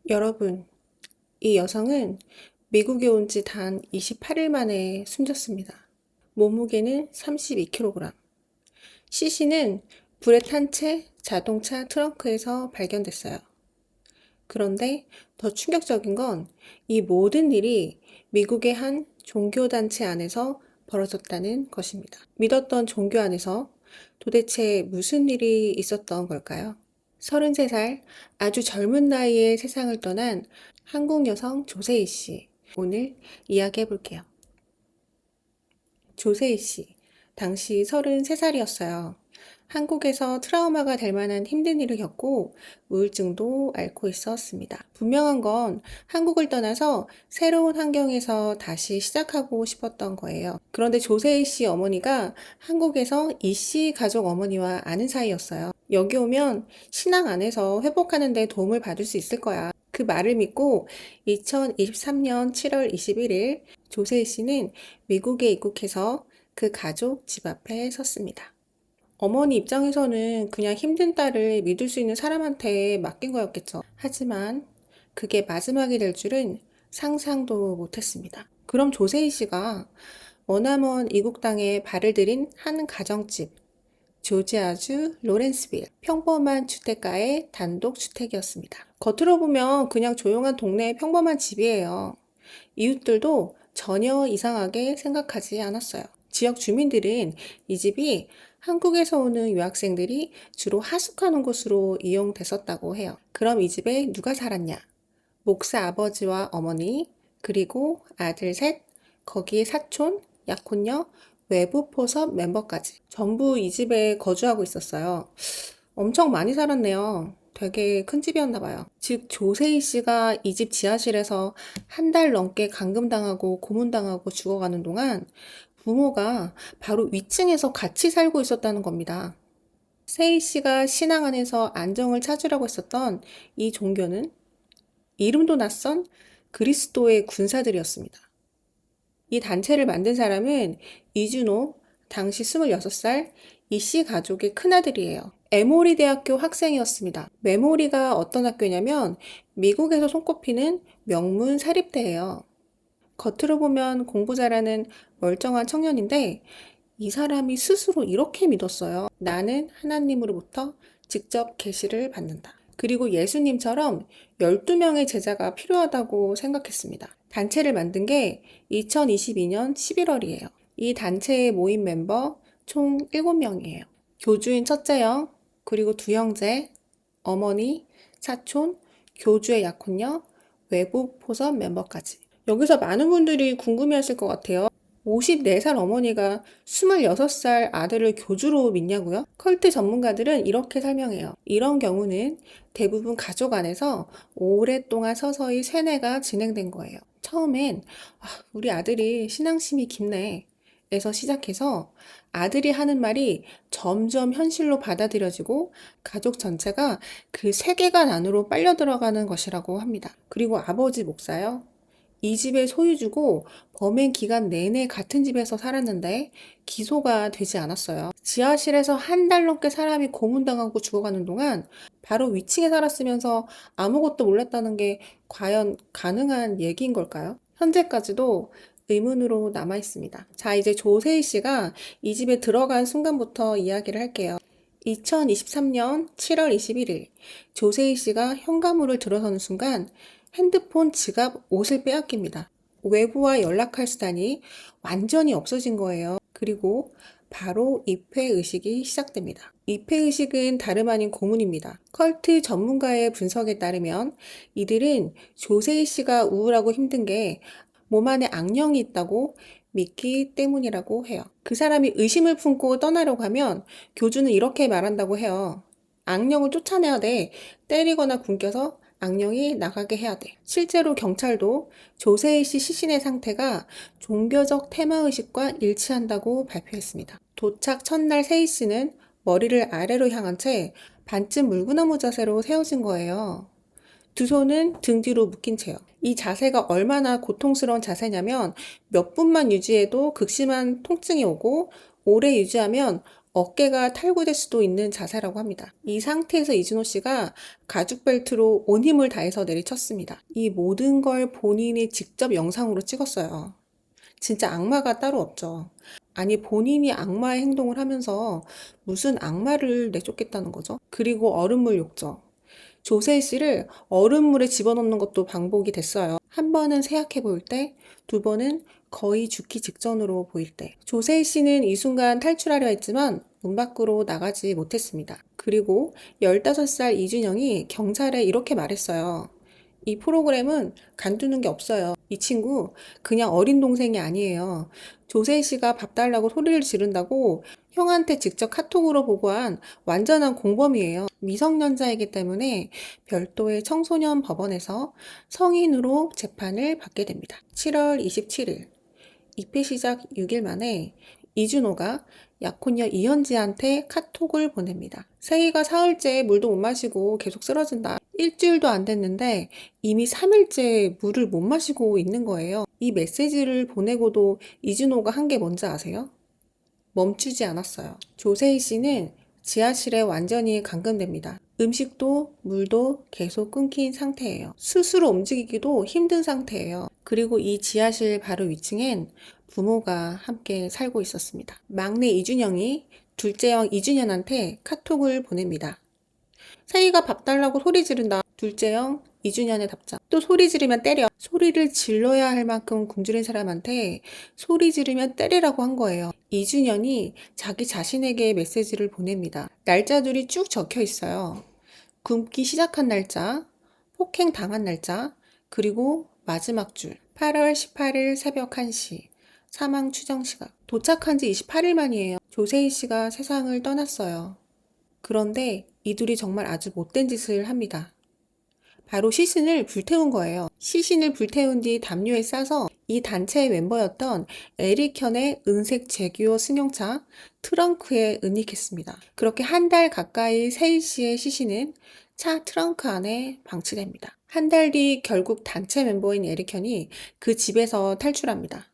여러분, 이 여성은 미국에 온 지 단 28일 만에 숨졌습니다. 몸무게는 32kg. 시신은 불에 탄 채 자동차 트렁크에서 발견됐어요. 그런데 더 충격적인 건 이 모든 일이 미국의 한 종교단체 안에서 벌어졌다는 것입니다. 믿었던 종교 안에서 도대체 무슨 일이 있었던 걸까요? 33살 아주 젊은 나이에 세상을 떠난 한국 여성 조세희 씨. 오늘 이야기해 볼게요. 조세희 씨. 당시 33살이었어요. 한국에서 트라우마가 될 만한 힘든 일을 겪고 우울증도 앓고 있었습니다. 분명한 건 한국을 떠나서 새로운 환경에서 다시 시작하고 싶었던 거예요. 그런데 조세희 씨 어머니가 한국에서 이 씨 가족 어머니와 아는 사이였어요. 여기 오면 신앙 안에서 회복하는 데 도움을 받을 수 있을 거야. 그 말을 믿고 2023년 7월 21일 조세희 씨는 미국에 입국해서 그 가족 집 앞에 섰습니다. 어머니 입장에서는 그냥 힘든 딸을 믿을 수 있는 사람한테 맡긴 거였겠죠. 하지만 그게 마지막이 될 줄은 상상도 못했습니다. 그럼 조세희 씨가 머나먼 이국 땅에 발을 들인 한 가정집, 조지아주 로렌스빌, 평범한 주택가의 단독 주택이었습니다. 겉으로 보면 그냥 조용한 동네의 평범한 집이에요. 이웃들도 전혀 이상하게 생각하지 않았어요. 지역 주민들은 이 집이 한국에서 오는 유학생들이 주로 하숙하는 곳으로 이용됐었다고 해요. 그럼 이 집에 누가 살았냐? 목사 아버지와 어머니, 그리고 아들 셋, 거기에 사촌, 약혼녀, 외부 포섭 멤버까지. 전부 이 집에 거주하고 있었어요. 엄청 많이 살았네요. 되게 큰 집이었나 봐요. 즉, 조세희 씨가 이 집 지하실에서 한 달 넘게 감금당하고 고문당하고 죽어가는 동안 부모가 바로 위층에서 같이 살고 있었다는 겁니다. 세희 씨가 신앙 안에서 안정을 찾으려고 했었던 이 종교는 이름도 낯선 그리스도의 군사들이었습니다. 이 단체를 만든 사람은 이준호, 당시 26살, 이 씨 가족의 큰아들이에요. 에모리 대학교 학생이었습니다. 메모리가 어떤 학교냐면 미국에서 손꼽히는 명문 사립대예요. 겉으로 보면 공부 잘하는 멀쩡한 청년인데 이 사람이 스스로 이렇게 믿었어요. 나는 하나님으로부터 직접 계시를 받는다. 그리고 예수님처럼 12명의 제자가 필요하다고 생각했습니다. 단체를 만든 게 2022년 11월이에요. 이 단체의 모임 멤버 총 7명이에요. 교주인 첫째 형, 그리고 두 형제, 어머니, 사촌, 교주의 약혼녀, 외부 포섭 멤버까지. 여기서 많은 분들이 궁금해하실 것 같아요. 54살 어머니가 26살 아들을 교주로 믿냐고요? 컬트 전문가들은 이렇게 설명해요. 이런 경우는 대부분 가족 안에서 오랫동안 서서히 세뇌가 진행된 거예요. 처음엔 우리 아들이 신앙심이 깊네 에서 시작해서 아들이 하는 말이 점점 현실로 받아들여지고 가족 전체가 그 세계관 안으로 빨려 들어가는 것이라고 합니다. 그리고 아버지 목사요. 이 집의 소유주고 범행 기간 내내 같은 집에서 살았는데 기소가 되지 않았어요. 지하실에서 한 달 넘게 사람이 고문당하고 죽어가는 동안 바로 위층에 살았으면서 아무것도 몰랐다는 게 과연 가능한 얘기인 걸까요? 현재까지도 의문으로 남아 있습니다. 자, 이제 조세희 씨가 이 집에 들어간 순간부터 이야기를 할게요. 2023년 7월 21일 조세희 씨가 현관문을 들어서는 순간 핸드폰, 지갑, 옷을 빼앗깁니다. 외부와 연락할 수단이 완전히 없어진 거예요. 그리고 바로 입회의식이 시작됩니다. 입회의식은 다름 아닌 고문입니다. 컬트 전문가의 분석에 따르면 이들은 조세희 씨가 우울하고 힘든 게 몸 안에 악령이 있다고 믿기 때문이라고 해요. 그 사람이 의심을 품고 떠나려고 하면 교주는 이렇게 말한다고 해요. 악령을 쫓아내야 돼. 때리거나 굶겨서 악령이 나가게 해야 돼. 실제로 경찰도 조세희 씨 시신의 상태가 종교적 테마의식과 일치한다고 발표했습니다. 도착 첫날 세희 씨는 머리를 아래로 향한 채 반쯤 물구나무 자세로 세워진 거예요. 두 손은 등 뒤로 묶인 채요. 이 자세가 얼마나 고통스러운 자세냐면 몇 분만 유지해도 극심한 통증이 오고 오래 유지하면 어깨가 탈구될 수도 있는 자세라고 합니다. 이 상태에서 이준호 씨가 가죽 벨트로 온 힘을 다해서 내리쳤습니다. 이 모든 걸 본인이 직접 영상으로 찍었어요. 진짜 악마가 따로 없죠. 아니, 본인이 악마의 행동을 하면서 무슨 악마를 내쫓겠다는 거죠? 그리고 얼음물 욕정. 조세희 씨를 얼음물에 집어넣는 것도 방법이 됐어요. 한 번은 쇠약해 보일 때, 두 번은 거의 죽기 직전으로 보일 때. 조세희 씨는 이 순간 탈출하려 했지만 문 밖으로 나가지 못했습니다. 그리고 15살 이준영이 경찰에 이렇게 말했어요. 이 프로그램은 간두는 게 없어요. 이 친구 그냥 어린 동생이 아니에요. 조세희 씨가 밥 달라고 소리를 지른다고 형한테 직접 카톡으로 보고한 완전한 공범이에요. 미성년자이기 때문에 별도의 청소년 법원에서 성인으로 재판을 받게 됩니다. 7월 27일, 입회 시작 6일 만에 이준호가 약혼녀 이현지한테 카톡을 보냅니다. 세희가 사흘째 물도 못 마시고 계속 쓰러진다. 일주일도 안 됐는데 이미 3일째 물을 못 마시고 있는 거예요. 이 메시지를 보내고도 이준호가 한 게 뭔지 아세요? 멈추지 않았어요. 조세희 씨는 지하실에 완전히 감금됩니다. 음식도 물도 계속 끊긴 상태예요. 스스로 움직이기도 힘든 상태예요. 그리고 이 지하실 바로 위층엔 부모가 함께 살고 있었습니다. 막내 이준영이 둘째 형 이준현한테 카톡을 보냅니다. 세희가 밥 달라고 소리 지른다. 둘째 형 이준현의 답장. 또 소리 지르면 때려. 소리를 질러야 할 만큼 굶주린 사람한테 소리 지르면 때리라고 한 거예요. 이준현이 자기 자신에게 메시지를 보냅니다. 날짜들이 쭉 적혀 있어요. 굶기 시작한 날짜, 폭행 당한 날짜, 그리고 마지막 줄. 8월 18일 새벽 1시. 사망 추정 시각. 도착한 지 28일 만이에요. 조세희 씨가 세상을 떠났어요. 그런데 이들이 정말 아주 못된 짓을 합니다. 바로 시신을 불태운 거예요. 시신을 불태운 뒤 담요에 싸서 이 단체의 멤버였던 에릭현의 은색 제규어 승용차 트렁크에 은닉했습니다. 그렇게 한 달 가까이 세희 씨의 시신은 차 트렁크 안에 방치됩니다. 한 달 뒤 결국 단체 멤버인 에릭현이 그 집에서 탈출합니다.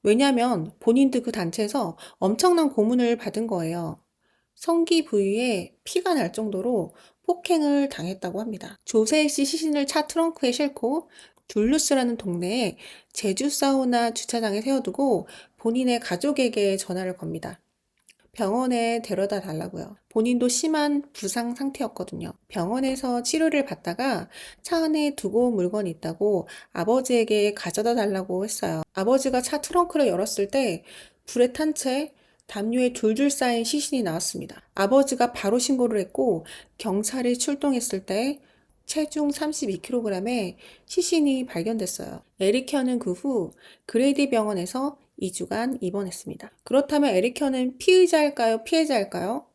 왜냐하면 본인도 그 단체에서 엄청난 고문을 받은 거예요. 성기 부위에 피가 날 정도로 폭행을 당했다고 합니다. 조세희 씨 시신을 차 트렁크에 싣고 둘루스라는 동네에 제주 사우나 주차장에 세워두고 본인의 가족에게 전화를 겁니다. 병원에 데려다 달라고요. 본인도 심한 부상 상태였거든요. 병원에서 치료를 받다가 차 안에 두고 온 물건이 있다고 아버지에게 가져다 달라고 했어요. 아버지가 차 트렁크를 열었을 때 불에 탄 채 담요에 줄줄 쌓인 시신이 나왔습니다. 아버지가 바로 신고를 했고 경찰이 출동했을 때 체중 32kg의 시신이 발견됐어요. 에릭현은 그 후 그레이디 병원에서 2주간 입원했습니다. 그렇다면 에릭현은 피의자일까요? 피해자일까요?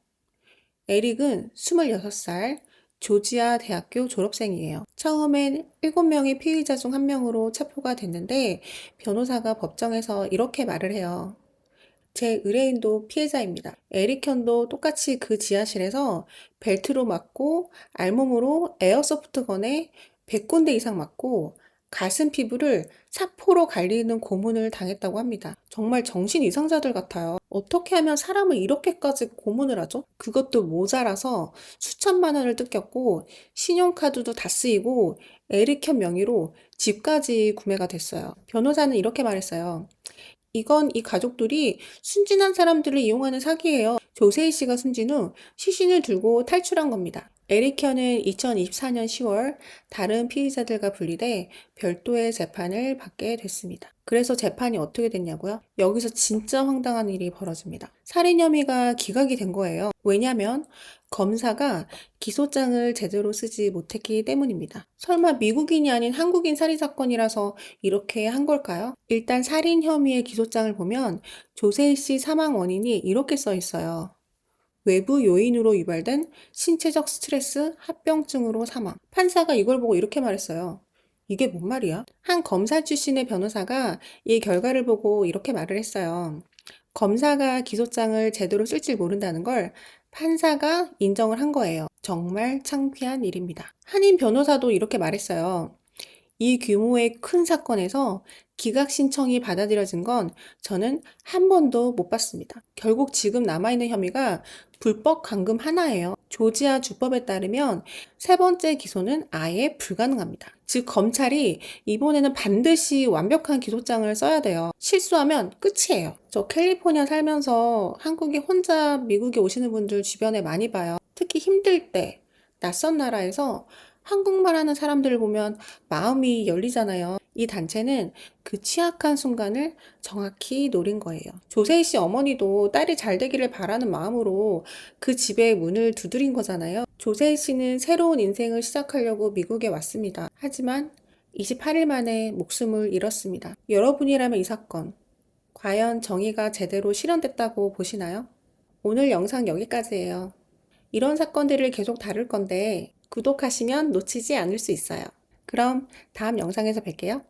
에릭은 26살 조지아 대학교 졸업생이에요. 처음엔 7명의 피의자 중 1명으로 체포가 됐는데 변호사가 법정에서 이렇게 말을 해요. 제 의뢰인도 피해자입니다. 에릭현도 똑같이 그 지하실에서 벨트로 맞고 알몸으로 에어소프트건에 100군데 이상 맞고 가슴 피부를 사포로 갈리는 고문을 당했다고 합니다. 정말 정신 이상자들 같아요. 어떻게 하면 사람을 이렇게까지 고문을 하죠? 그것도 모자라서 수천만 원을 뜯겼고 신용카드도 다 쓰이고 에릭현 명의로 집까지 구매가 됐어요. 변호사는 이렇게 말했어요. 이건 이 가족들이 순진한 사람들을 이용하는 사기예요. 조세희 씨가 숨진 후 시신을 들고 탈출한 겁니다. 에릭현은 2024년 10월 다른 피의자들과 분리돼 별도의 재판을 받게 됐습니다. 그래서 재판이 어떻게 됐냐고요? 여기서 진짜 황당한 일이 벌어집니다. 살인 혐의가 기각이 된 거예요. 왜냐면 검사가 기소장을 제대로 쓰지 못했기 때문입니다. 설마 미국인이 아닌 한국인 살인 사건이라서 이렇게 한 걸까요? 일단 살인 혐의의 기소장을 보면 조세희 씨 사망 원인이 이렇게 써 있어요. 외부 요인으로 유발된 신체적 스트레스 합병증으로 사망. 판사가 이걸 보고 이렇게 말했어요. 이게 뭔 말이야? 한 검사 출신의 변호사가 이 결과를 보고 이렇게 말을 했어요. 검사가 기소장을 제대로 쓸 줄 모른다는 걸 판사가 인정을 한 거예요. 정말 창피한 일입니다. 한인 변호사도 이렇게 말했어요. 이 규모의 큰 사건에서 기각 신청이 받아들여진 건 저는 한 번도 못 봤습니다. 결국 지금 남아있는 혐의가 불법 감금 하나예요. 조지아 주법에 따르면 세 번째 기소는 아예 불가능합니다. 즉, 검찰이 이번에는 반드시 완벽한 기소장을 써야 돼요. 실수하면 끝이에요. 저 캘리포니아 살면서 한국에 혼자 미국에 오시는 분들 주변에 많이 봐요. 특히 힘들 때, 낯선 나라에서 한국말 하는 사람들을 보면 마음이 열리잖아요. 이 단체는 그 취약한 순간을 정확히 노린 거예요. 조세희 씨 어머니도 딸이 잘 되기를 바라는 마음으로 그 집의 문을 두드린 거잖아요. 조세희 씨는 새로운 인생을 시작하려고 미국에 왔습니다. 하지만 28일 만에 목숨을 잃었습니다. 여러분이라면 이 사건, 과연 정의가 제대로 실현됐다고 보시나요? 오늘 영상 여기까지예요. 이런 사건들을 계속 다룰 건데 구독하시면 놓치지 않을 수 있어요. 그럼 다음 영상에서 뵐게요.